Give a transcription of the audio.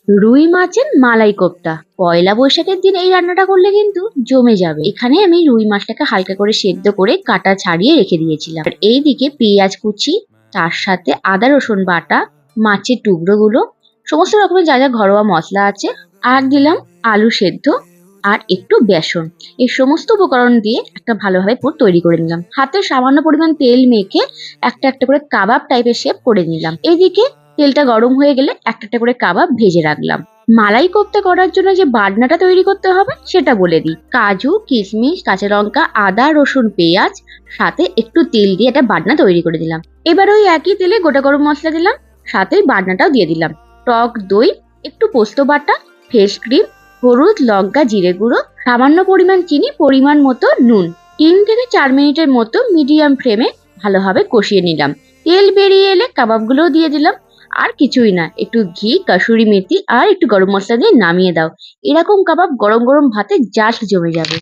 রুই মাছের মালাই কোপ্তা। পয়লা বৈশাখের দিন এই রান্নাটা করলে কিন্তু জমে যাবে। এখানে আমি রুই মাছটাকে হালকা করে সেদ্ধ করে কাটা ছাড়িয়ে রেখে দিয়েছিলাম। আর এইদিকে পেঁয়াজ কুচি, তার সাথে আদা রসুন বাটা, মাছের টুকরোগুলো, সমস্ত রকমের যা যা ঘরোয়া মশলা আছে, আর দিলাম আলু সেদ্ধ আর একটু বেসন। এই সমস্ত উপকরণ দিয়ে একটা ভালোভাবে পুর তৈরি করে নিলাম। হাতে সামান্য পরিমাণ তেল মেখে একটা একটা করে কাবাব টাইপের শেপ করে নিলাম। এইদিকে তেলটা গরম হয়ে গেলে একটা একটা করে কাবাব ভেজে রাখলাম। মালাই কোপ্তা করার জন্য যে বাটনাটা তৈরি করতে হবে সেটা বলে দিই। কাজু, কিশমিশ, কাঁচা লঙ্কা, আদা, রসুন, পেঁয়াজ, সাথে একটু তেল দিয়ে একটা বাটনা তৈরি করে দিলাম। এবার ওই একই তেলে গোটা গরম মশলা দিলাম, সাথে বাটনাটাও দিয়ে দিলাম। টক দই, একটু পোস্ত বাটা, ফ্রেশ ক্রিম, হলুদ, লঙ্কা, জিরে গুঁড়ো, সামান্য পরিমাণ চিনি, পরিমাণ মতো নুন। 3 থেকে 4 মিনিটের মতো মিডিয়াম ফ্লেমে ভালোভাবে কষিয়ে নিলাম। তেল বেরিয়ে এলে কাবাবগুলোও দিয়ে দিলাম। আর কিছুই না, একটু ঘি, কাসুরি মেথি আর একটু গরম মশলা দিয়ে নামিয়ে দাও। এরকম কাবাব গরম গরম ভাতে জাস্ট জমে যাবে।